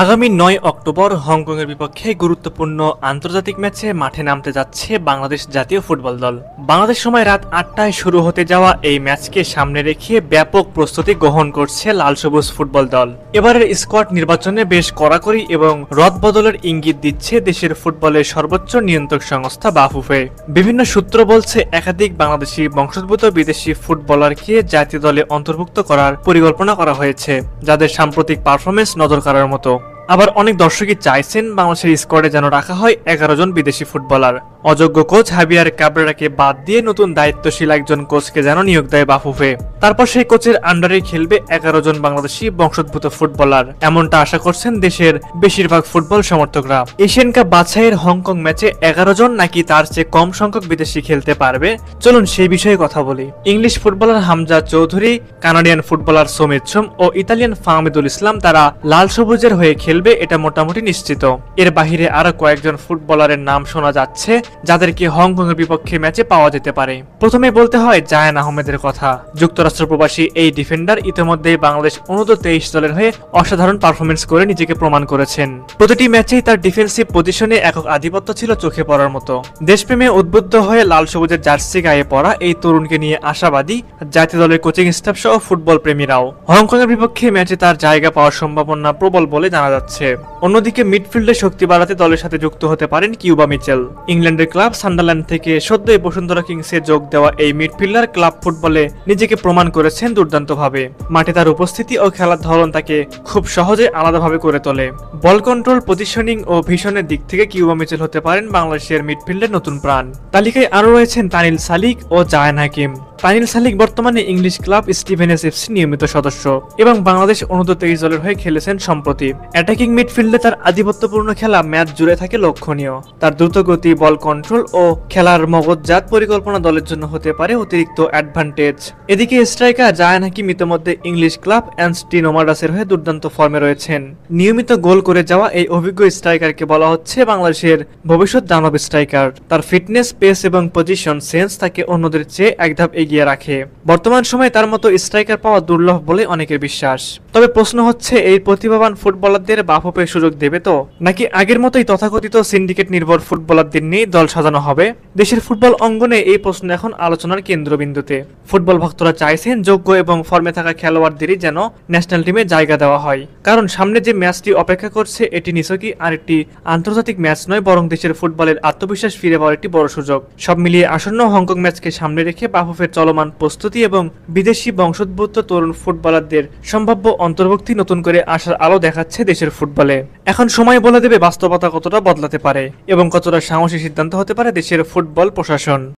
আগামী ৯ অক্টোবর হংকংয়ের বিপক্ষে গুরুত্বপূর্ণ আন্তর্জাতিক ম্যাচে মাঠে নামতে যাচ্ছে বাংলাদেশ জাতীয় ফুটবল দল। বাংলাদেশ সময় রাত ৮টায় শুরু হতে যাওয়া এই ম্যাচকে সামনে রেখে ব্যাপক প্রস্তুতি গ্রহণ করছে লাল সবুজ ফুটবল দল। এবারের স্কোয়াড নির্বাচনে বেশ কড়াকড়ি এবং রদবদলের ইঙ্গিত দিচ্ছে দেশের ফুটবলের সর্বোচ্চ নিয়ন্ত্রক সংস্থা বাফুফে। বিভিন্ন সূত্র বলছে একাধিক বাংলাদেশি বংশোদ্ভূত বিদেশি ফুটবলারকে জাতীয় দলে অন্তর্ভুক্ত করার পরিকল্পনা করা হয়েছে, যাদের সাম্প্রতিক পারফরমেন্স নজর কাড়ার মতো। আবার অনেক দর্শকই চাইছেন বাংলাদেশের স্কোয়াডে যেন রাখা হয় 11 জন বিদেশি ফুটবলার। অযোগ্য কোচ হাবিয়ার কাবরেরাকে বাদ দিয়ে নতুন দায়িত্বশীল একজন কোচকে যেন নিয়োগ দেয় বাফুফে। তারপর সেই কোচের আন্ডারে খেলবে 11 জন বাংলাদেশি বংশোদ্ভূত ফুটবলার, এমনটা আশা করছেন দেশের বেশিরভাগ ফুটবল সমর্থকরা। এশিয়ান কাপ বাছাইয়ের হংকং ম্যাচে 11 জন নাকি তার চেয়ে কম সংখ্যক বিদেশি খেলতে পারবে, চলুন সেই বিষয়ে কথা বলি। English footballer Hamza Chowdhury, Canadian footballer Samit Som ও ইতালিয়ান ফাহমিদুল ইসলাম তারা লাল সবুজের হয়ে খেলবে, এটা মোটামুটি নিশ্চিত। এর বাহিরে আরো কয়েকজন ফুটবলারের নাম শোনা যাচ্ছে যাদেরকে হংকং এর বিপক্ষে ম্যাচে পাওয়া যেতে পারে। প্রথমে বলতে হয় জায়ান আহমেদের কথা। যুক্তরাষ্ট্র প্রবাসী এই ডিফেন্ডার ইতিমধ্যেই বাংলাদেশ অনূর্ধ্ব-23 দলের হয়ে অসাধারণ পারফরমেন্স করে নিজেকে প্রমাণ করেছেন। প্রতিটি ম্যাচেই তার ডিফেন্সিভ পজিশনে একক আধিপত্য ছিল চোখে পড়ার মতো। দেশপ্রেমে উদ্বুদ্ধ হয়ে লাল সবুজের জার্সি গায়ে পরা এই তরুণকে নিয়ে আশাবাদী জাতীয় দলের কোচিং স্টাফ সহ ফুটবল প্রেমীরাও। হংকং এর বিপক্ষে ম্যাচে তার জায়গা পাওয়ার সম্ভাবনা প্রবল বলে জানা যাচ্ছে। অন্যদিকে মিডফিল্ডে শক্তি বাড়াতে দলের সাথে যুক্ত হতে পারেন কিউবা মিচেল। ইংল্যান্ডের ক্লাব সান্ডারল্যান্ড থেকে সদ্যই বসুন্ধরা কিংসে যোগ দেওয়া এই মিডফিল্ডার ক্লাব ফুটবলে নিজেকে প্রমাণ করেছেন দুর্দান্তভাবে। মাঠে তার উপস্থিতি ও খেলার ধরন তাকে খুব সহজে আলাদাভাবে করে তোলে। বল কন্ট্রোল, পজিশনিং ও ভিশনের দিক থেকে কিউবা মিচেল হতে পারেন বাংলাদেশের মিডফিল্ডের নতুন প্রাণ। তালিকায় আরও রয়েছেন তানিল সালিক ও জায়ান হাকিম। তানিল সালিক বর্তমানে ইংলিশ ক্লাব স্টিভেনস এফসি নিয়মিত সদস্য এবং বাংলাদেশ অনূর্ধ্ব-23 দলের হয়ে খেলেছেন সম্প্রতি। অ্যাটাকিং মিডফিল্ডে তার আধিপত্যপূর্ণ খেলা ম্যাচ জুড়ে থাকে লক্ষণীয়। তার দ্রুতগতি, বল কন্ট্রোল ও খেলার মগজজাত পরিকল্পনা দলের জন্য হতে পারে অতিরিক্ত অ্যাডভান্টেজ। এদিকে স্ট্রাইকার জায়ান হাকিম ইতিমধ্যে ইংলিশ ক্লাব এনসটি নোমাডাসের হয়ে দুর্দান্ত ফর্মে রয়েছেন। নিয়মিত গোল করে যাওয়া এই অভিজ্ঞ স্ট্রাইকারকে বলা হচ্ছে বাংলাদেশের ভবিষ্যৎ দানব স্ট্রাইকার। তার ফিটনেস, পেস এবং পজিশন সেন্স তাকে অন্যদের চেয়ে এক ধাপ এগিয়ে রাখে। বর্তমান সময়ে তার মতো স্ট্রাইকার পাওয়া দুর্লভ বলে অনেকের বিশ্বাস। তবে প্রশ্ন হচ্ছে, এই প্রতিভাবান ফুটবলারদের বাফুফে সুযোগ দেবে তো, নাকি আগের মতোই তথাকথিত সিন্ডিকেট নির্ভর ফুটবলারদের নিয়ে দল সাজানো হবে? দেশের ফুটবল অঙ্গনে এই প্রশ্ন এখন আলোচনার কেন্দ্রবিন্দুতে। ফুটবল ভক্তরা চাইছেন যোগ্য এবং ফর্মে থাকা খেলোয়াড়দেরই যেন ন্যাশনাল টিমে জায়গা দেওয়া হয়, কারণ সামনে যে ম্যাচটি অপেক্ষা করছে এটি নিছকই আরেকটি আন্তর্জাতিক ম্যাচ নয়, বরং দেশের ফুটবলের আত্মবিশ্বাস ফিরে পাওয়ার একটি বড় সুযোগ। সব মিলিয়ে আসন্ন হংকং ম্যাচকে সামনে রেখে বাফুফের চলমান প্রস্তুতি এবং বিদেশি বংশোদ্ভূত তরুণ ফুটবলারদের সম্ভাব্য অন্তর্ভুক্তি নতুন করে আসার আলো দেখাচ্ছে দেশের ফুটবলে। এখন সময় বলে দেবে বাস্তবতা কতটা বদলাতে পারে এবং কতটা সাহসী সিদ্ধান্ত হতে পারে দেশের ফুটবল প্রশাসন।